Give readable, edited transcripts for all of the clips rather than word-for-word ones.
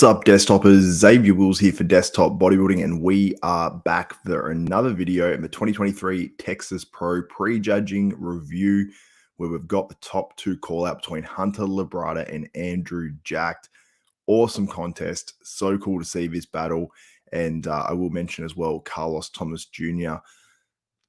What's up, desktopers? Xavier Wills here for Desktop Bodybuilding, and we are back for another video in the 2023 Texas Pro Prejudging review, where we've got the top two call out between Hunter Labrada and Andrew Jacked. Awesome contest. So cool to see this battle. And I will mention as well, Carlos Thomas Jr.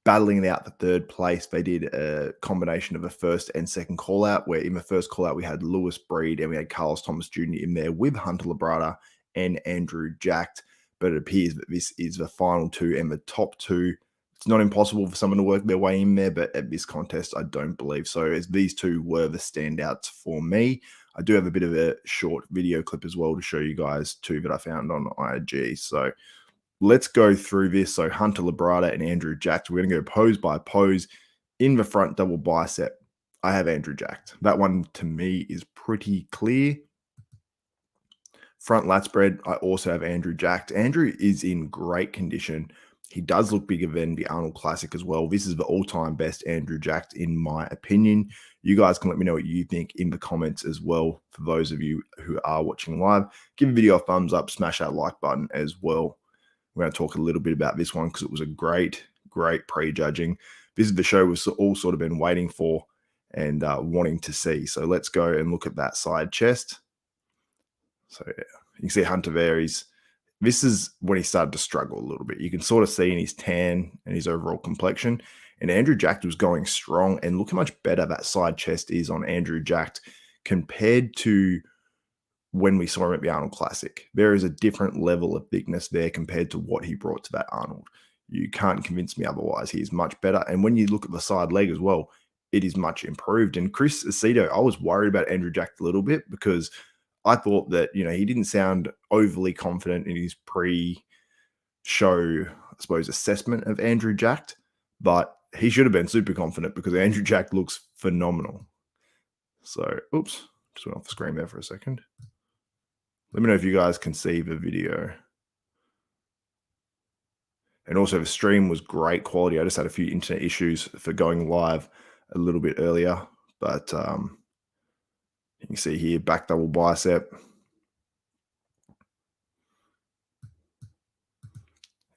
battling it out for third place. They did a combination of a first and second call out, where in the first call out we had Lewis Breed and we had Carlos Thomas Jr. in there with Hunter Labrada and Andrew Jacked. But it appears that this is the final two and the top two. It's not impossible for someone to work their way in there, but at this contest, I don't believe so, as these two were the standouts for me. I do have a bit of a short video clip as well to show you guys two that I found on IG. So let's go through this. So Hunter Labrada and Andrew Jacked. We're going to go pose by pose. In the front double bicep, I have Andrew Jacked. That one to me is pretty clear. Front lat spread, I also have Andrew Jacked. Andrew is in great condition. He does look bigger than the Arnold Classic as well. This is the all-time best Andrew Jacked in my opinion. You guys can let me know what you think in the comments as well. For those of you who are watching live, give the video a thumbs up, smash that like button as well. We're going to talk a little bit about this one because it was a great prejudging. This is the show we've all sort of been waiting for and wanting to see. So let's go and look at that side chest. So yeah, you can see Hunter there. This is when he started to struggle a little bit. You can sort of see in his tan and his overall complexion. And Andrew Jacked was going strong, and look how much better that side chest is on Andrew Jacked compared to when we saw him at the Arnold Classic. There is a different level of thickness there compared to what he brought to that Arnold. You can't convince me otherwise. He is much better. And when you look at the side leg as well, it is much improved. And Chris Aceto, I was worried about Andrew Jacked a little bit because I thought that, he didn't sound overly confident in his pre-show, I suppose, assessment of Andrew Jacked, but he should have been super confident because Andrew Jacked looks phenomenal. So, oops, just went off the screen there for a second. Let me know if you guys can see the video. And also the stream was great quality. I just had a few internet issues for going live a little bit earlier. But you can see here, back double bicep.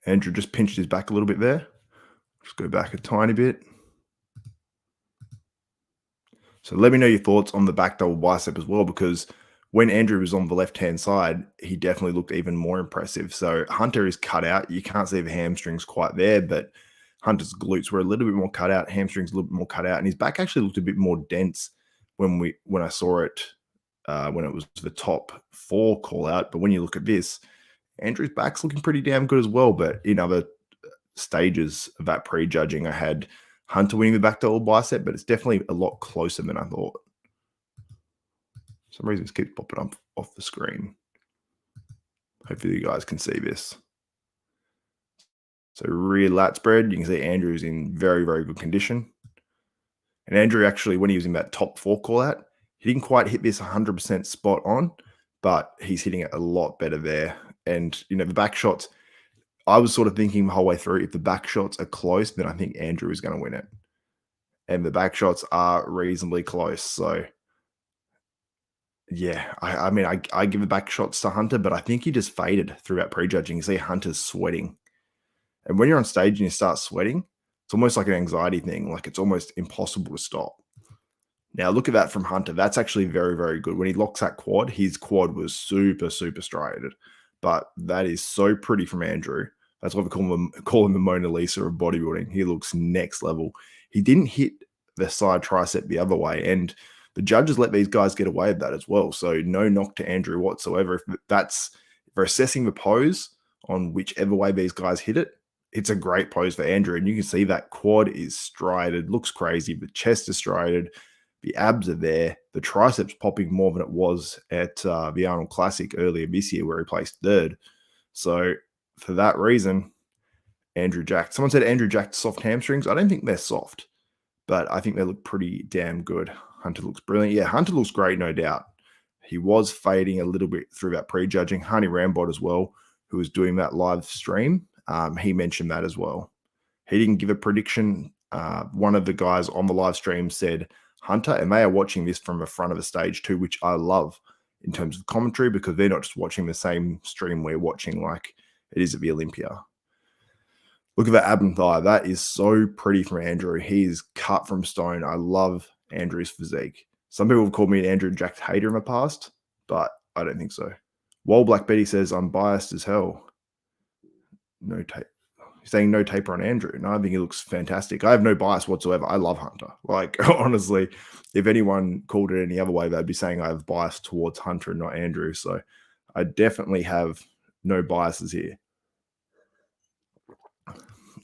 Andrew just pinched his back a little bit there. Just go back a tiny bit. So let me know your thoughts on the back double bicep as well, because when Andrew was on the left-hand side, he definitely looked even more impressive. So Hunter is cut out. You can't see the hamstrings quite there, but Hunter's glutes were a little bit more cut out, hamstrings a little bit more cut out, and his back actually looked a bit more dense when I saw it when it was the top four call out. But when you look at this, Andrew's back's looking pretty damn good as well. But in other stages of that prejudging, I had Hunter winning the back double bicep, but it's definitely a lot closer than I thought. For some reason, this keeps popping up off the screen. Hopefully you guys can see this. So rear lat spread, you can see Andrew's in very good condition. And Andrew actually, when he was in that top four call out, he didn't quite hit this 100% spot on, but he's hitting it a lot better there. And, the back shots, I was sort of thinking the whole way through, if the back shots are close, then I think Andrew is going to win it. And the back shots are reasonably close. So yeah, I mean, I give the back shots to Hunter, but I think he just faded throughout prejudging. You see Hunter's sweating. And when you're on stage and you start sweating, it's almost like an anxiety thing. Like it's almost impossible to stop. Now look at that from Hunter. That's actually very good. When he locks that quad, his quad was super striated. But that is so pretty from Andrew. That's why we call him the Mona Lisa of bodybuilding. He looks next level. He didn't hit the side tricep the other way, and the judges let these guys get away with that as well. So no knock to Andrew whatsoever. If they're assessing the pose on whichever way these guys hit it, it's a great pose for Andrew. And you can see that quad is striated, looks crazy. The chest is striated. The abs are there. The triceps popping more than it was at the Arnold Classic earlier this year where he placed third. So for that reason, Andrew Jacked. Someone said Andrew Jacked soft hamstrings. I don't think they're soft, but I think they look pretty damn good. Hunter looks brilliant. Yeah, Hunter looks great, no doubt. He was fading a little bit through that prejudging. Honey Rambot as well, who was doing that live stream, he mentioned that as well. He didn't give a prediction. One of the guys on the live stream said Hunter, and they are watching this from the front of the stage too, which I love. in terms of commentary, because they're not just watching the same stream we're watching like it is at the Olympia. Look at that ab and thigh. That is so pretty from Andrew. He is cut from stone. I love Andrew's physique. Some people have called me an Andrew Jacked hater in the past, but I don't think so. While Black Betty says I'm biased as hell. No tape. He's saying no taper on Andrew. No, I think he looks fantastic. I have no bias whatsoever. I love Hunter. Like, honestly, if anyone called it any other way, they'd be saying I have bias towards Hunter and not Andrew. So I definitely have no biases here.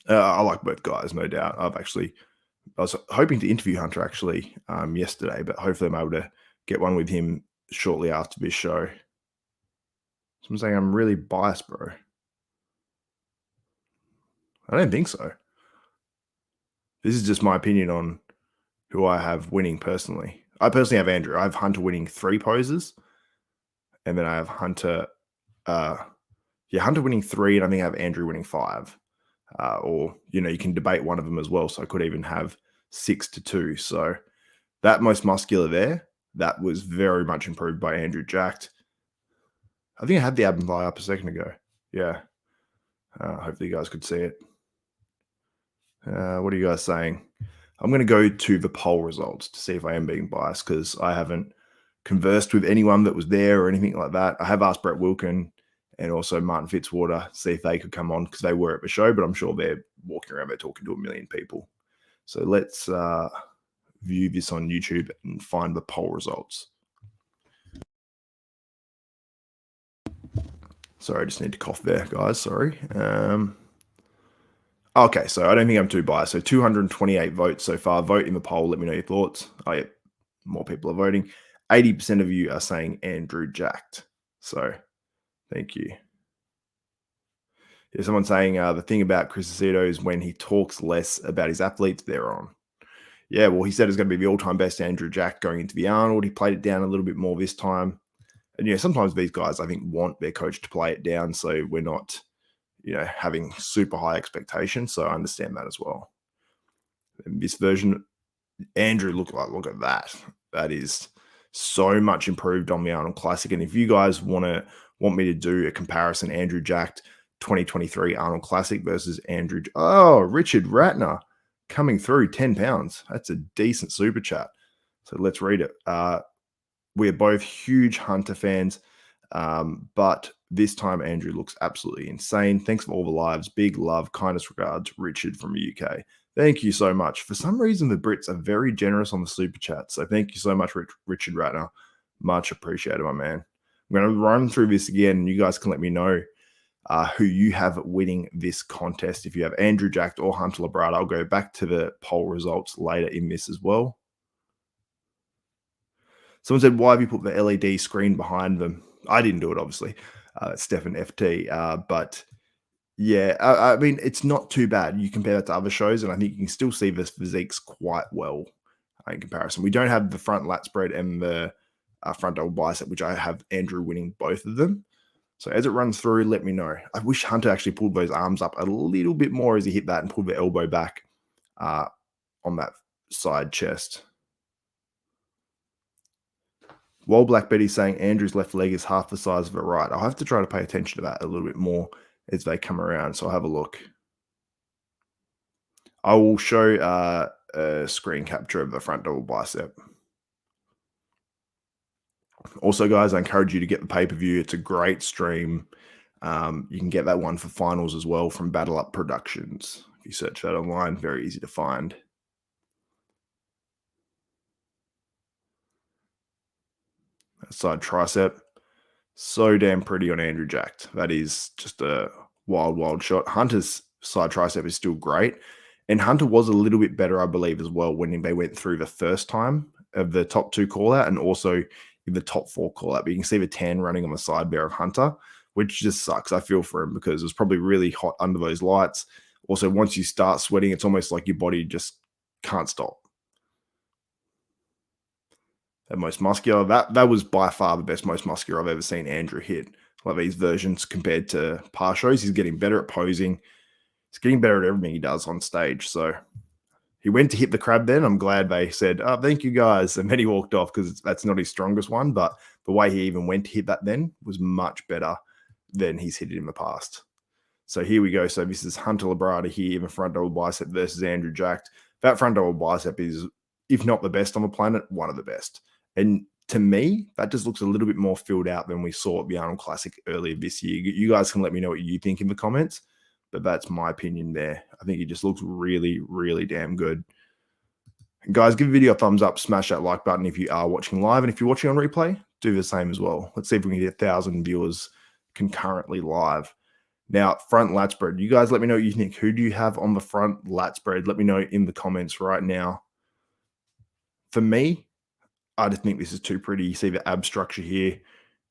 I like both guys, no doubt. I was hoping to interview Hunter actually yesterday, but hopefully I'm able to get one with him shortly after this show. Someone's saying I'm really biased, bro. I don't think so. This is just my opinion on who I have winning personally. I personally have Andrew. I have Hunter winning 3 poses, and then I have Hunter, Hunter winning 3, and I think I have Andrew winning 5. Or, you can debate one of them as well. So I could even have 6-2. So that most muscular there, that was very much improved by Andrew Jacked. I think I had the ab and thigh up a second ago. Yeah. Hopefully you guys could see it. What are you guys saying? I'm going to go to the poll results to see if I am being biased, because I haven't conversed with anyone that was there or anything like that. I have asked Brett Wilkin and also Martin Fitzwater, see if they could come on, because they were at the show, but I'm sure they're walking around there talking to a million people. So let's view this on YouTube and find the poll results. Sorry, I just need to cough there, guys. Sorry. Okay, so I don't think I'm too biased. So 228 votes so far. Vote in the poll. Let me know your thoughts. Oh, yeah, more people are voting. 80% of you are saying Andrew Jacked. So thank you. There's someone saying the thing about Chris Aceto is when he talks less about his athletes, they're on. Yeah, well, he said it's going to be the all-time best Andrew Jacked going into the Arnold. He played it down a little bit more this time. And, sometimes these guys, I think, want their coach to play it down, so we're not, having super high expectations. So I understand that as well. In this version, Andrew look at that. That is so much improved on the Arnold Classic. And if you guys want me to do a comparison, Andrew Jacked 2023 Arnold Classic versus Richard Ratner coming through 10 pounds. That's a decent super chat. So let's read it. We're both huge Hunter fans, but this time Andrew looks absolutely insane. Thanks for all the lives. Big love, kindest regards, Richard from the UK. Thank you so much. For some reason, the Brits are very generous on the super chat. So thank you so much, Richard Ratner. Much appreciated, my man. I'm going to run through this again, and you guys can let me know who you have winning this contest. If you have Andrew Jacked or Hunter Labrada, I'll go back to the poll results later in this as well. Someone said, why have you put the LED screen behind them? I didn't do it, obviously. Stefan FT. But yeah, I mean, it's not too bad. You compare that to other shows, and I think you can still see the physiques quite well in comparison. We don't have the front lat spread and the front double bicep, which I have Andrew winning both of them. So as it runs through, let me know. I wish Hunter actually pulled those arms up a little bit more as he hit that and pulled the elbow back on that side chest. While Black Betty's saying Andrew's left leg is half the size of the right. I'll have to try to pay attention to that a little bit more as they come around. So I'll have a look. I will show a screen capture of the front double bicep. Also, guys, I encourage you to get the pay-per-view. It's a great stream. You can get that one for finals as well from Battle Up Productions. If you search that online, very easy to find. That side tricep. So damn pretty on Andrew Jacked. That is just a wild, wild shot. Hunter's side tricep is still great. And Hunter was a little bit better, I believe, as well when they went through the first time of the top 2 call-out and also in the top 4 call-out. But you can see the tan running on the side there of Hunter, which just sucks. I feel for him because it was probably really hot under those lights. Also, once you start sweating, it's almost like your body just can't stop. That most muscular, that was by far the best most muscular I've ever seen Andrew hit. Like these versions compared to past shows, he's getting better at posing. He's getting better at everything he does on stage. So he went to hit the crab then. I'm glad they said, oh, thank you guys. And then he walked off because that's not his strongest one, but the way he even went to hit that then was much better than he's hit it in the past. So here we go. So this is Hunter Labrada here in the front double bicep versus Andrew Jacked. That front double bicep is, if not the best on the planet, one of the best. And to me, that just looks a little bit more filled out than we saw at the Arnold Classic earlier this year. You guys can let me know what you think in the comments, but that's my opinion there. I think he just looks really, really damn good. And guys, give the video a thumbs up, smash that like button if you are watching live, and if you're watching on replay, do the same as well. Let's see if we can get 1,000 viewers concurrently live. Now, front lat spread. You guys let me know what you think. Who do you have on the front lat spread? Let me know in the comments right now. For me, I just think this is too pretty. You see the ab structure here.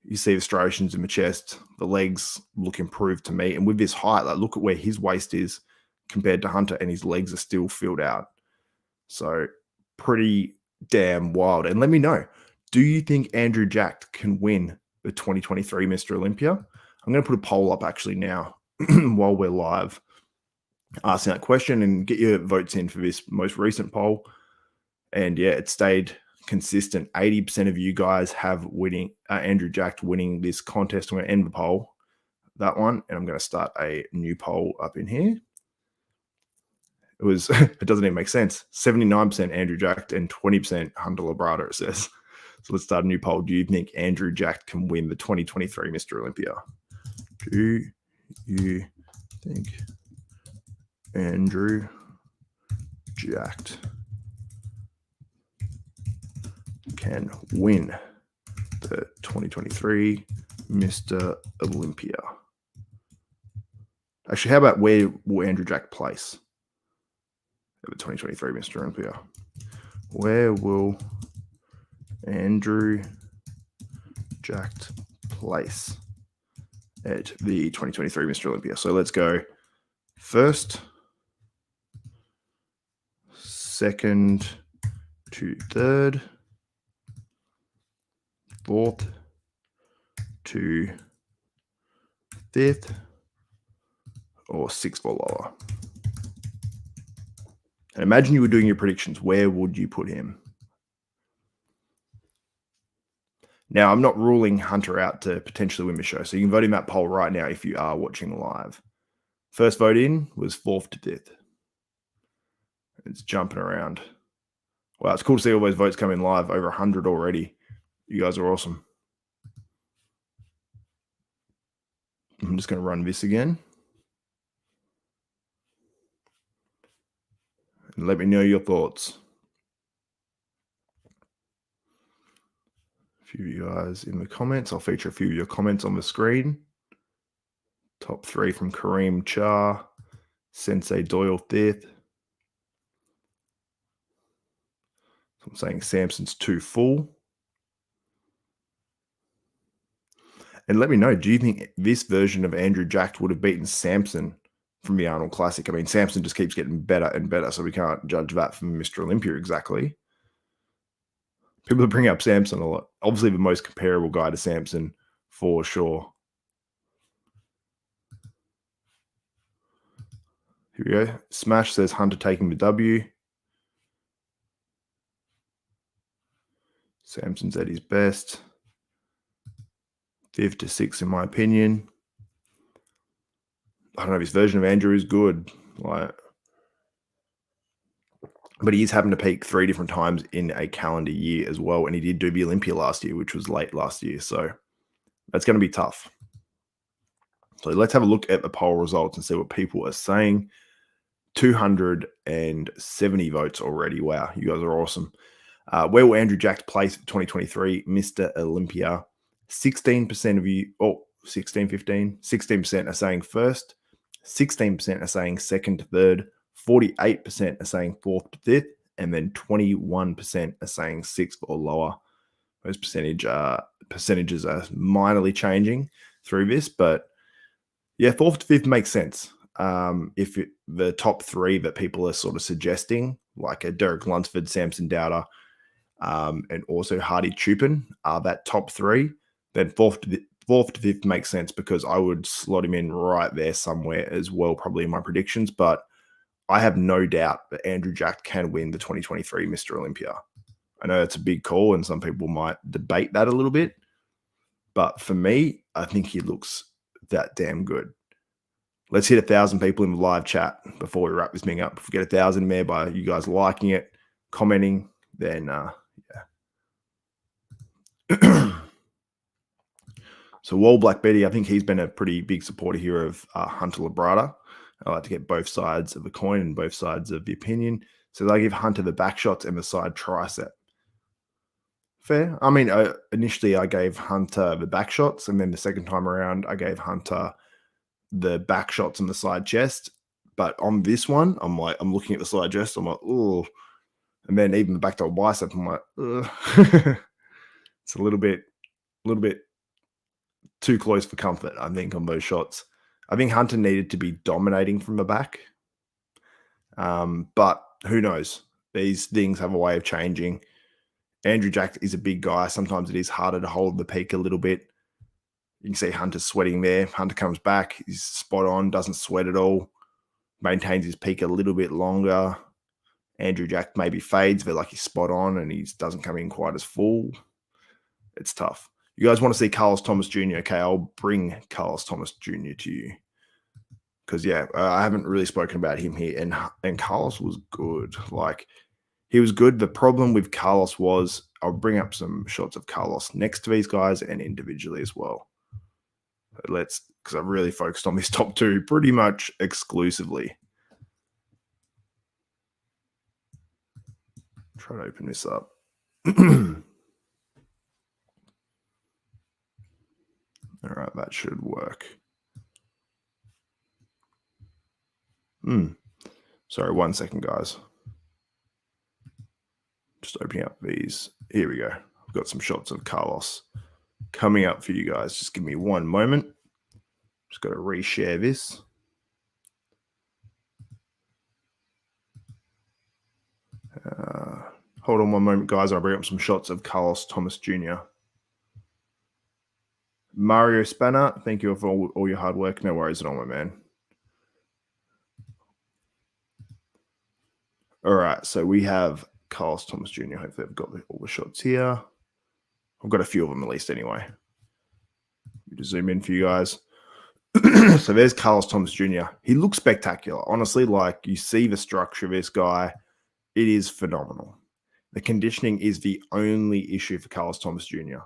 You see the striations in the chest. The legs look improved to me. And with this height, like, look at where his waist is compared to Hunter, and his legs are still filled out. So pretty damn wild. And let me know, do you think Andrew Jacked can win the 2023 Mr. Olympia? I'm going to put a poll up actually now while we're live asking that question, and get your votes in for this most recent poll. And yeah, it stayed consistent. 80% of you guys have winning Andrew Jacked winning this contest. I'm going to end the poll, that one, and I'm going to start a new poll up in here. It was, it doesn't even make sense. 79% Andrew Jacked and 20% Hunter Labrada, it says. So let's start a new poll. Do you think Andrew Jacked can win the 2023 Mr. Olympia? Do you think Andrew Jacked can win the 2023 Mr. Olympia? Actually, how about where will Andrew Jacked place at the 2023 Mr. Olympia? Where will Andrew Jacked place at the 2023 Mr. Olympia? So let's go first, second to third, fourth to fifth, or sixth or lower. And imagine you were doing your predictions. Where would you put him? Now, I'm not ruling Hunter out to potentially win the show, so you can vote in that poll right now if you are watching live. First vote in was 4th to 5th. It's jumping around. Wow, it's cool to see all those votes come in live. Over 100 already. You guys are awesome. I'm just going to run this again. And let me know your thoughts. A few of you guys in the comments. I'll feature a few of your comments on the screen. Top 3 from Kareem Char, Sensei Doyle 5th. So I'm saying Samson's too full. And let me know, do you think this version of Andrew Jacked would have beaten Samson from the Arnold Classic? I mean, Samson just keeps getting better and better, so we can't judge that from Mr. Olympia exactly. People bring up Samson a lot. Obviously, the most comparable guy to Samson for sure. Here we go. Smash says Hunter taking the W. Samson's at his best. 5th to 6th, in my opinion. I don't know if his version of Andrew is good. But he is having to peak 3 different times in a calendar year as well. And he did do the Olympia last year, which was late last year. So that's going to be tough. So let's have a look at the poll results and see what people are saying. 270 votes already. Wow, you guys are awesome. Where will Andrew Jacked place for 2023 Mr. Olympia? 16% of you, 16% are saying first, 16% are saying second to third, 48% are saying 4th to 5th, and then 21% are saying 6th or lower. Those percentages are minorly changing through this, but yeah, 4th to 5th makes sense. If the top 3 that people are sort of suggesting, like a Derek Lunsford, Samson Dowder, and also Hardy Chupin, are that top 3, then 4th to 5th makes sense, because I would slot him in right there somewhere as well, probably in my predictions. But I have no doubt that Andrew Jacked can win the 2023 Mr. Olympia. I know that's a big call, and some people might debate that a little bit, But for me, I think he looks that damn good. Let's hit 1,000 people in the live chat before we wrap this thing up. If we get 1,000 in there by you guys liking it, commenting, then yeah. So Wall Black Betty, I think he's been a pretty big supporter here of Hunter Labrada. I like to get both sides of the coin and both sides of the opinion. So they give Hunter the back shots and the side tricep. Fair. I mean, initially I gave Hunter the back shots, and then the second time around I gave Hunter the back shots and the side chest. But on this one, I'm looking at the side chest, I'm like, oh. And then even the back double bicep, I'm like, it's a little bit too close for comfort, I think, on those shots. I think Hunter needed to be dominating from the back. But who knows? These things have a way of changing. Andrew Jacked is a big guy. Sometimes it is harder to hold the peak a little bit. You can see Hunter sweating there. Hunter comes back. He's spot on, doesn't sweat at all. Maintains his peak a little bit longer. Andrew Jacked maybe fades, but like he's spot on and he doesn't come in quite as full. It's tough. You guys want to see Carlos Thomas Jr.? Okay, I'll bring Carlos Thomas Jr. to you. Because, yeah, I haven't really spoken about him here. And Carlos was good. Like, he was good. The problem with Carlos was, I'll bring up some shots of Carlos next to these guys and individually as well. Because I've really focused on this top two pretty much exclusively. Try to open this up. All right, that should work. Sorry, 1 second, guys. Just opening up these. Here we go. I've got some shots of Carlos coming up for you guys. Just give me one moment. Just got to reshare this. Hold on one moment, guys. I'll bring up some shots of Carlos Thomas Jr. Mario Spanner, thank you for all your hard work. No worries at all, my man. All right, so we have Carlos Thomas Jr. Hopefully I've got all the shots here. I've got a few of them at least anyway. Just zoom in for you guys. So there's Carlos Thomas Jr. He looks spectacular. Honestly, like, you see the structure of this guy. It is phenomenal. The conditioning is the only issue for Carlos Thomas Jr.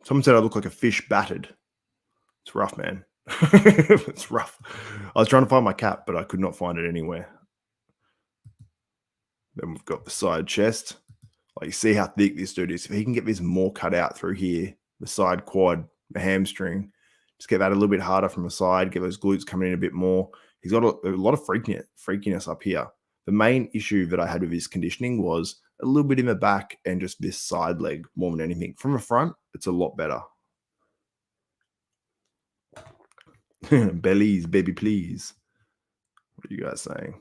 Someone said I look like a fish battered. It's rough, man. It's rough. I was trying to find my cap, but I could not find it anywhere. Then we've got the side chest. Like, you see how thick this dude is. If he can get this more cut out through here, the side quad, the hamstring, just get that a little bit harder from the side, get those glutes coming in a bit more. He's got a lot of freakiness up here. The main issue that I had with his conditioning was a little bit in the back and just this side leg more than anything. From the front, it's a lot better. Bellies, baby, please. What are you guys saying?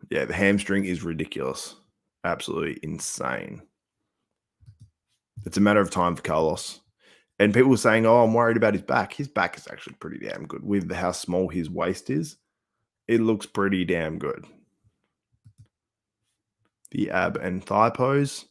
Yeah, the hamstring is ridiculous. Absolutely insane. It's a matter of time for Carlos. And people were saying, oh, I'm worried about his back. His back is actually pretty damn good. With how small his waist is, it looks pretty damn good. The ab and thigh pose.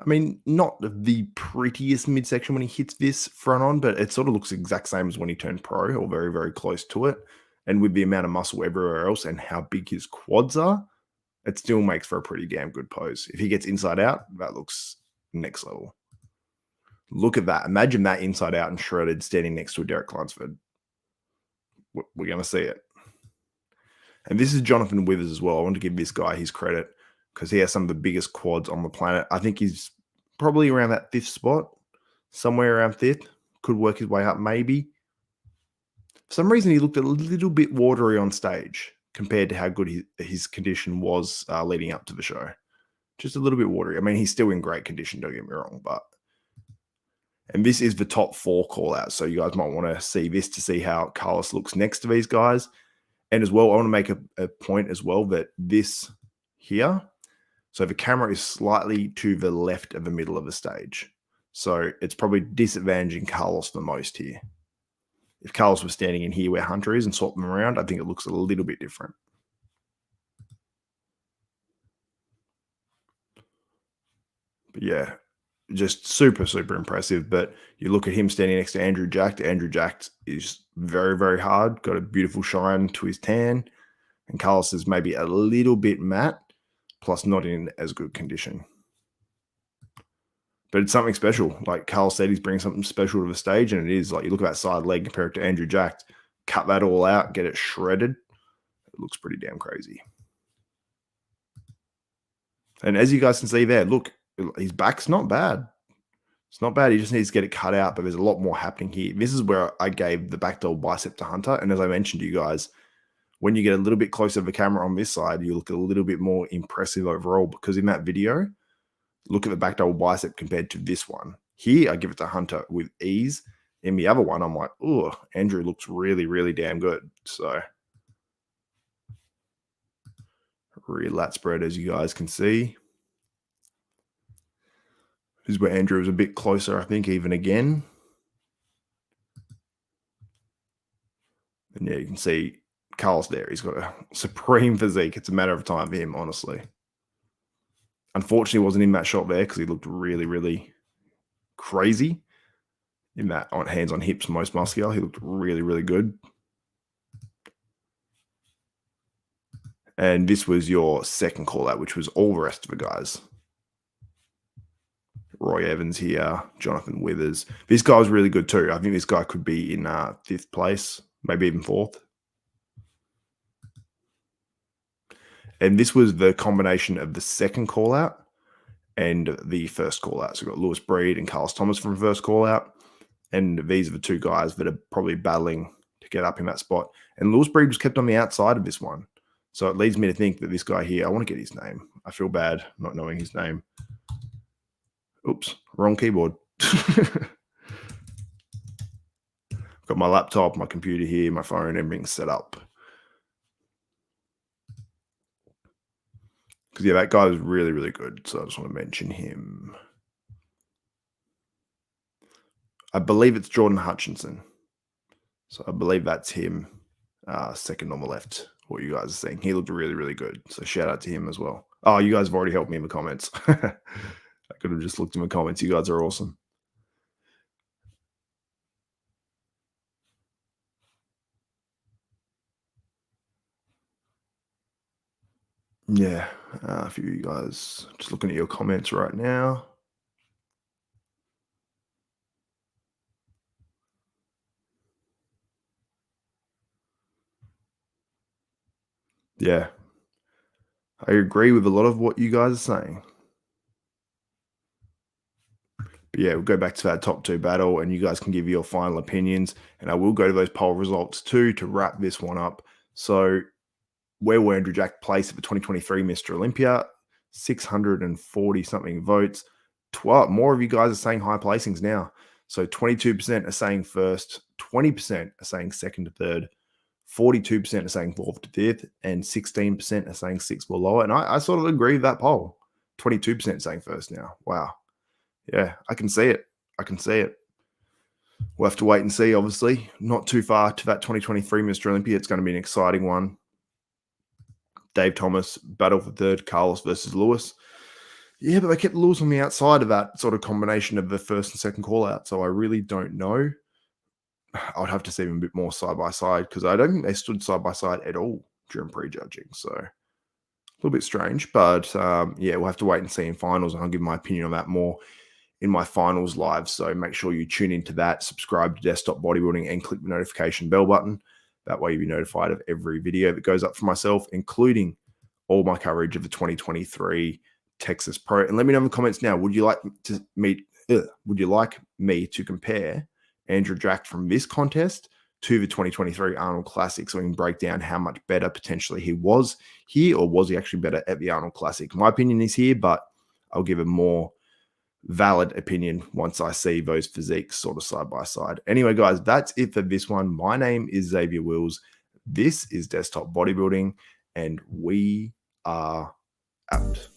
I mean, not the prettiest midsection when he hits this front on, but it sort of looks the exact same as when he turned pro, or very, very close to it. And with the amount of muscle everywhere else and how big his quads are, it still makes for a pretty damn good pose. If he gets inside out, that looks next level. Look at that. Imagine that inside out and shredded standing next to a Derek Lunsford. We're going to see it. And this is Jonathan Withers as well. I want to give this guy his credit because he has some of the biggest quads on the planet. I think he's probably around that 5th spot, somewhere around 5th. Could work his way up maybe. For some reason, he looked a little bit watery on stage compared to how good his condition was leading up to the show. Just a little bit watery. I mean, he's still in great condition, don't get me wrong, but... And this is the top 4 call-outs, so you guys might want to see this to see how Carlos looks next to these guys. And as well, I want to make a point as well that this here, so the camera is slightly to the left of the middle of the stage. So it's probably disadvantaging Carlos the most here. If Carlos was standing in here where Hunter is and swap them around, I think it looks a little bit different. But yeah, just super, super impressive. But you look at him standing next to Andrew Jacked. Andrew Jacked is very, very hard, got a beautiful shine to his tan. And Carlos is maybe a little bit matte, plus not in as good condition. But it's something special. Like Carl said, he's bringing something special to the stage, and it is. Like, you look at that side leg, compare it to Andrew Jacked, cut that all out, get it shredded. It looks pretty damn crazy. And as you guys can see there, look, his back's not bad. It's not bad. He just needs to get it cut out, but there's a lot more happening here. This is where I gave the back double bicep to Hunter. And as I mentioned to you guys, when you get a little bit closer to the camera on this side, you look a little bit more impressive overall, because in that video, look at the back double bicep compared to this one. Here, I give it to Hunter with ease. In the other one, I'm like, oh, Andrew looks really, really damn good. So, rear lat spread, as you guys can see. This is where Andrew was a bit closer, I think, even again. And yeah, you can see Carl's there. He's got a supreme physique. It's a matter of time for him, honestly. Unfortunately, he wasn't in that shot there because he looked really, really crazy in that on hands on hips, most muscular. He looked really, really good. And this was your second call out, which was all the rest of the guys. Roy Evans here, Jonathan Withers. This guy was really good too. I think this guy could be in 5th place, maybe even 4th. And this was the combination of the second call out and the first call out. So we've got Lewis Breed and Carlos Thomas from first call out. And these are the two guys that are probably battling to get up in that spot. And Lewis Breed was kept on the outside of this one. So it leads me to think that this guy here, I want to get his name. I feel bad not knowing his name. Oops, wrong keyboard. Got my laptop, my computer here, my phone, everything's set up. Because, yeah, that guy was really, really good. So I just want to mention him. I believe it's Jordan Hutchinson. So I believe that's him, second on the left, what you guys are saying. He looked really, really good. So shout out to him as well. Oh, you guys have already helped me in the comments. I could have just looked in the comments. You guys are awesome. Yeah, a few of you guys just looking at your comments right now. Yeah, I agree with a lot of what you guys are saying. But yeah, we'll go back to that top 2 battle, and you guys can give your final opinions. And I will go to those poll results too to wrap this one up. So, where will Andrew Jacked place at the 2023 Mr. Olympia? 640 something votes. More of you guys are saying high placings now. So 22% are saying first, 20% are saying second to third, 42% are saying 4th to 5th, and 16% are saying 6th or lower. And I sort of agree with that poll. 22% saying first now. Wow. Yeah, I can see it. I can see it. We'll have to wait and see, obviously. Not too far to that 2023 Mr. Olympia. It's going to be an exciting one. Dave Thomas, battle for third, Carlos versus Lewis. Yeah, but they kept Lewis on the outside of that sort of combination of the first and second call out. So I really don't know. I would have to see them a bit more side by side, because I don't think they stood side by side at all during prejudging. So a little bit strange, but yeah, we'll have to wait and see in finals, and I'll give my opinion on that more in my finals live. So make sure you tune into that, subscribe to Desktop Bodybuilding, and click the notification bell button. That way you'll be notified of every video that goes up for myself, including all my coverage of the 2023 Texas Pro. And let me know in the comments now, would you like me to compare Andrew Jacked from this contest to the 2023 Arnold Classic, so we can break down how much better potentially he was here, or was he actually better at the Arnold Classic? My opinion is here, but I'll give a more valid opinion once I see those physiques sort of side by side. Anyway, guys, that's it for this one. My name is Xavier Wills. This is Desktop Bodybuilding, and we are out.